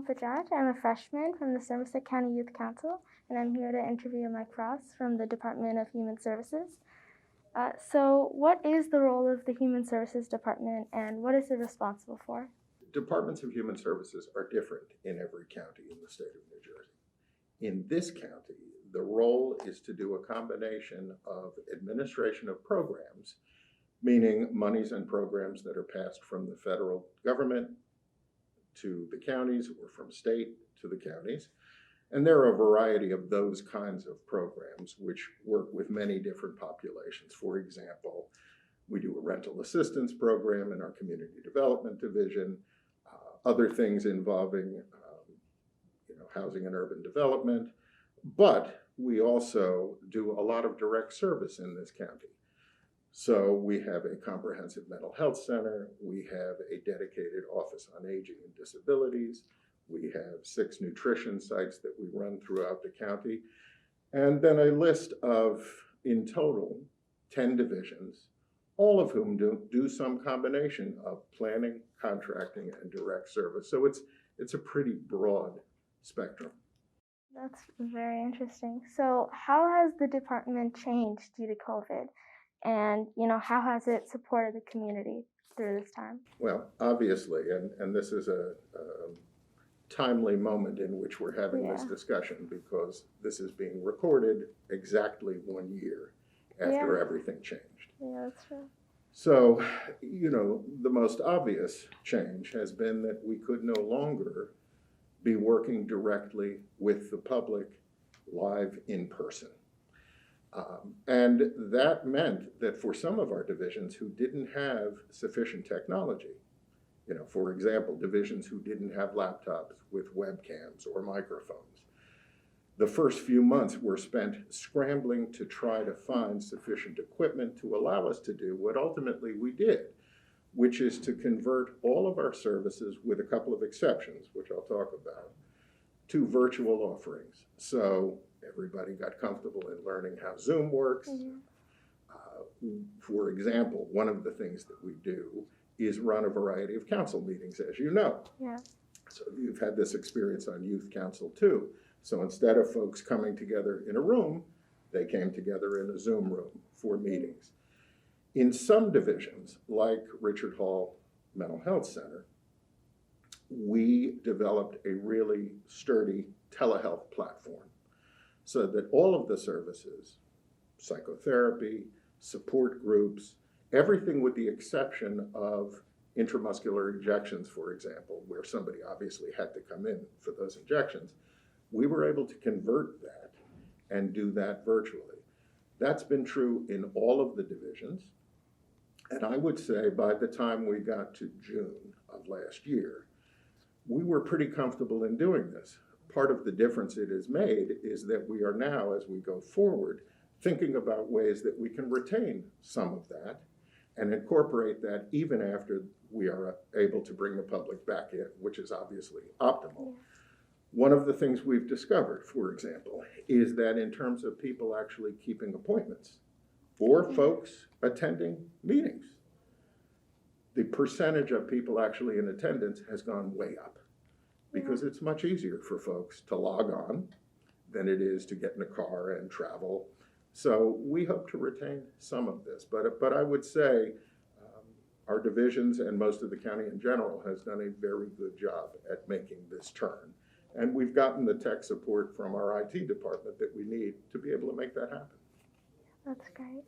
Neha Bajaj. I'm a freshman from the Somerset County Youth Council, and I'm here to interview Mike Ross from the Department of Human Services. So, what is the role of the Human Services Department, and what is it responsible for? Departments of Human Services are different in every county in the state of New Jersey. In this county, the role is to do a combination of administration of programs, meaning monies and programs that are passed from the federal government to the counties or from state to the counties. And there are a variety of those kinds of programs which work with many different populations. For example, we do a rental assistance program in our community development division, other things involving housing and urban development, but we also do a lot of direct service in this county. So we have a comprehensive mental health center, we have a dedicated office on aging and disabilities, we have 6 nutrition sites that we run throughout the county, and then a list of, in total, 10 divisions, all of whom do some combination of planning, contracting, and direct service. So it's a pretty broad spectrum. That's very interesting. So, how has the department changed due to COVID? And, how has it supported the community through this time? Well, obviously, and this is a timely moment in which we're having this discussion because this is being recorded exactly 1 year after everything changed. Yeah, that's true. So, the most obvious change has been that we could no longer be working directly with the public live in person. And that meant that for some of our divisions who didn't have sufficient technology, for example, divisions who didn't have laptops with webcams or microphones, the first few months were spent scrambling to try to find sufficient equipment to allow us to do what ultimately we did, which is to convert all of our services, with a couple of exceptions, which I'll talk about, to virtual offerings. So everybody got comfortable in learning how Zoom works. For example, one of the things that we do is run a variety of council meetings, as you know. Yeah. So you've had this experience on youth council too. So instead of folks coming together in a room, they came together in a Zoom room for meetings. In some divisions, like Richard Hall Mental Health Center, we developed a really sturdy telehealth platform so that all of the services, psychotherapy, support groups, everything with the exception of intramuscular injections, for example, where somebody obviously had to come in for those injections, we were able to convert that and do that virtually. That's been true in all of the divisions. And I would say by the time we got to June of last year, we were pretty comfortable in doing this. Part of the difference it has made is that we are now, as we go forward, thinking about ways that we can retain some of that and incorporate that even after we are able to bring the public back in, which is obviously optimal. Yeah. One of the things we've discovered, for example, is that in terms of people actually keeping appointments or folks attending meetings, the percentage of people actually in attendance has gone way up because it's much easier for folks to log on than it is to get in a car and travel. So we hope to retain some of this, but I would say our divisions and most of the county in general has done a very good job at making this turn. And we've gotten the tech support from our IT department that we need to be able to make that happen. That's great.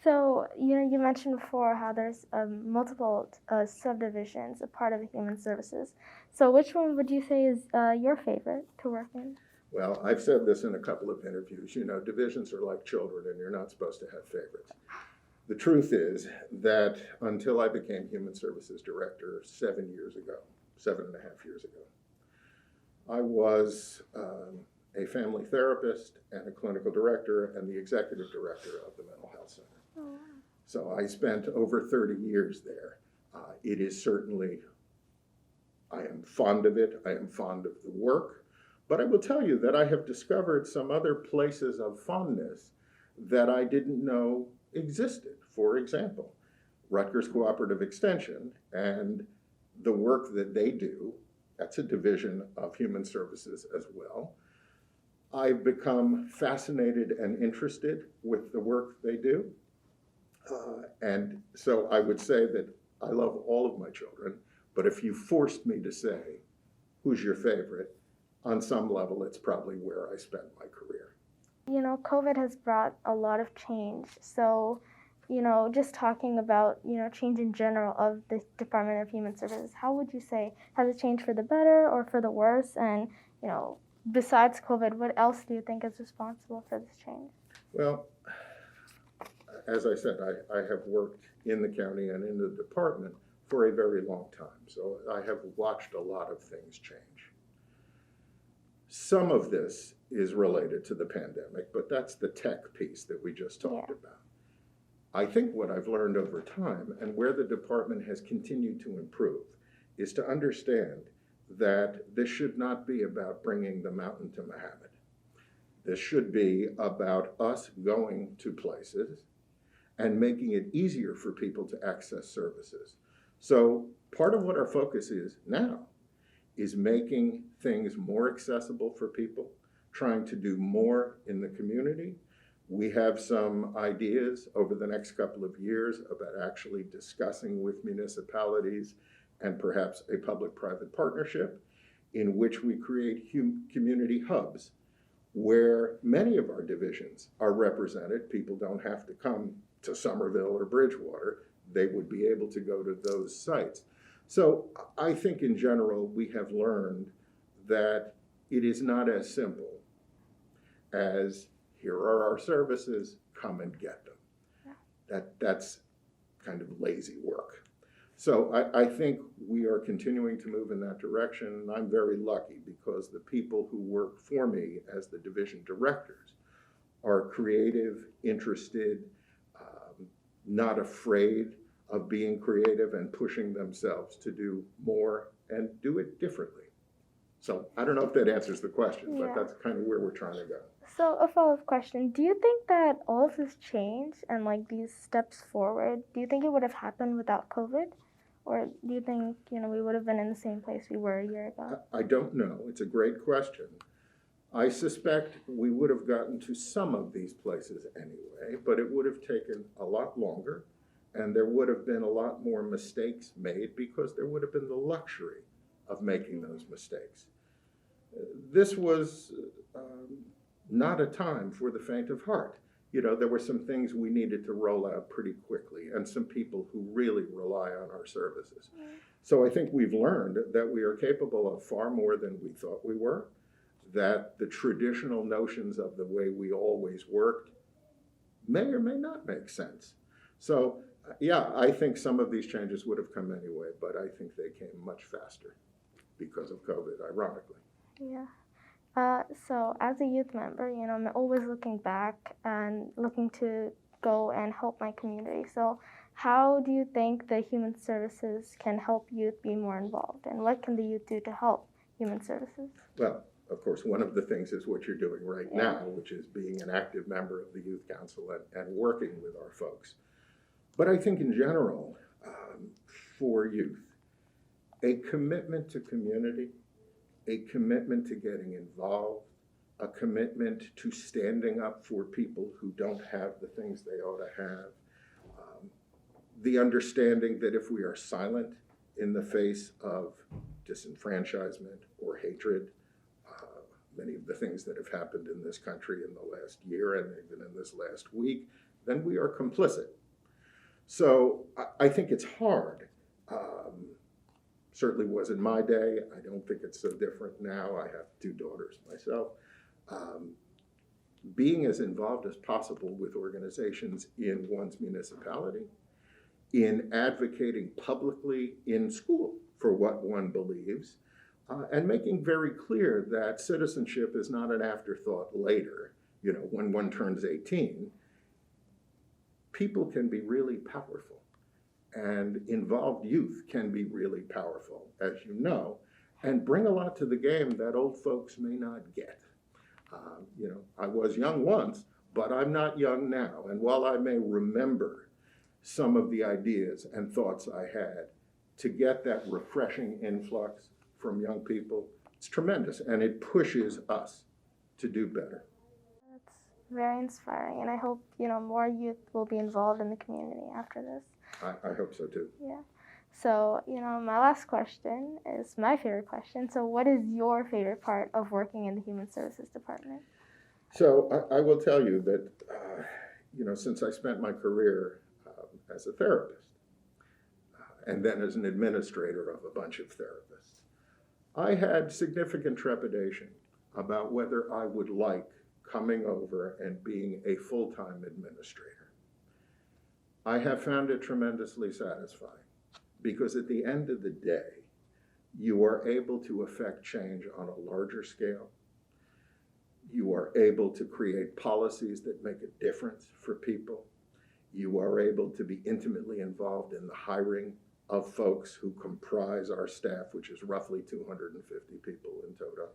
So, you mentioned before how there's multiple subdivisions, a part of the Human Services. So which one would you say is your favorite to work in? Well, I've said this in a couple of interviews. Divisions are like children and you're not supposed to have favorites. The truth is that until I became Human Services Director 7.5 years ago, I was a family therapist and a clinical director and the executive director of the Mental Health Center. Oh, wow. So I spent over 30 years there. It is certainly, I am fond of it. I am fond of the work. But I will tell you that I have discovered some other places of fondness that I didn't know existed. For example, Rutgers Cooperative Extension and the work that they do That's a division of Human Services as well. I've become fascinated and interested with the work they do. And so I would say that I love all of my children, but if you forced me to say, who's your favorite? On some level, it's probably where I spent my career. You know, COVID has brought a lot of change. So, you know, just talking about, you know, change in general of the Department of Human Services, how would you say, has it changed for the better or for the worse? And, you know, besides COVID, what else do you think is responsible for this change? Well, as I said, I have worked in the county and in the department for a very long time. So I have watched a lot of things change. Some of this is related to the pandemic, but that's the tech piece that we just talked about. I think what I've learned over time and where the department has continued to improve is to understand that this should not be about bringing the mountain to Muhammad. This should be about us going to places and making it easier for people to access services. So part of what our focus is now is making things more accessible for people, trying to do more in the community. We have some ideas over the next couple of years about actually discussing with municipalities and perhaps a public-private partnership in which we create community hubs where many of our divisions are represented. People don't have to come to Somerville or Bridgewater. They would be able to go to those sites. So I think in general, we have learned that it is not as simple as here are our services, come and get them. That's kind of lazy work. So I think we are continuing to move in that direction, and I'm very lucky because the people who work for me as the division directors are creative, interested, not afraid of being creative and pushing themselves to do more and do it differently. So I don't know if that answers the question, but that's kind of where we're trying to go. So a follow-up question, do you think that all of this change and like these steps forward, do you think it would have happened without COVID? Or do you think, you know, we would have been in the same place we were a year ago? I don't know. It's a great question. I suspect we would have gotten to some of these places anyway, but it would have taken a lot longer, and there would have been a lot more mistakes made because there would have been the luxury of making those mistakes. This was not a time for the faint of heart. You know, there were some things we needed to roll out pretty quickly and some people who really rely on our services. So I think we've learned that we are capable of far more than we thought we were, that the traditional notions of the way we always worked may or may not make sense. So yeah, I think some of these changes would have come anyway, but I think they came much faster because of COVID, ironically. Yeah. So as a youth member, you know, I'm always looking back and looking to go and help my community. So how do you think the Human Services can help youth be more involved? And what can the youth do to help Human Services? Well, of course, one of the things is what you're doing right now, which is being an active member of the Youth Council and working with our folks. But I think in general, for youth, a commitment to community, a commitment to getting involved, a commitment to standing up for people who don't have the things they ought to have, the understanding that if we are silent in the face of disenfranchisement or hatred, many of the things that have happened in this country in the last year and even in this last week, then we are complicit. So I think it's hard. Certainly was in my day. I don't think it's so different now. I have 2 daughters myself. Being as involved as possible with organizations in one's municipality, in advocating publicly in school for what one believes, and making very clear that citizenship is not an afterthought later, you know, when one turns 18. People can be really powerful, and involved youth can be really powerful, as you know, and bring a lot to the game that old folks may not get. You know, I was young once, but I'm not young now. And while I may remember some of the ideas and thoughts I had, to get that refreshing influx from young people, it's tremendous, and it pushes us to do better. That's very inspiring, and I hope, more youth will be involved in the community after this. I hope so too. Yeah. So, my last question is my favorite question. So, what is your favorite part of working in the Human Services Department? So I will tell you that, since I spent my career as a therapist and then as an administrator of a bunch of therapists, I had significant trepidation about whether I would like coming over and being a full-time administrator. I have found it tremendously satisfying because at the end of the day, you are able to affect change on a larger scale. You are able to create policies that make a difference for people. You are able to be intimately involved in the hiring of folks who comprise our staff, which is roughly 250 people in total.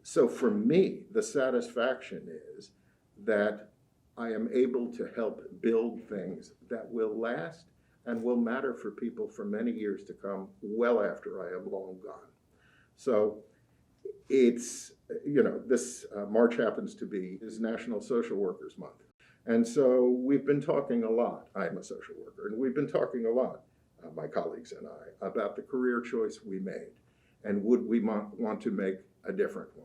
So for me, the satisfaction is that I am able to help build things that will last and will matter for people for many years to come, well after I am long gone. So it's, this March happens to be is National Social Workers Month. And so we've been talking a lot, I'm a social worker, and we've been talking a lot, my colleagues and I, about the career choice we made and would we want to make a different one.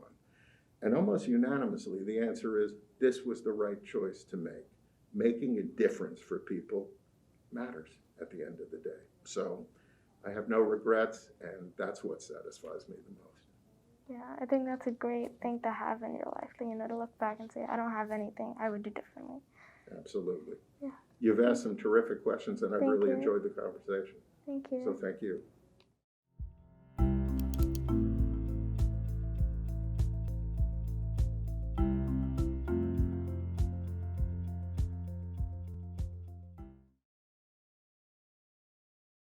And almost unanimously, the answer is this was the right choice to make. Making a difference for people matters at the end of the day. So I have no regrets, and that's what satisfies me the most. Yeah, I think that's a great thing to have in your life, to look back and say, I don't have anything I would do differently. Absolutely. Yeah. You've asked some terrific questions, and I've Thank really you. enjoyed the conversation. Thank you. So thank you.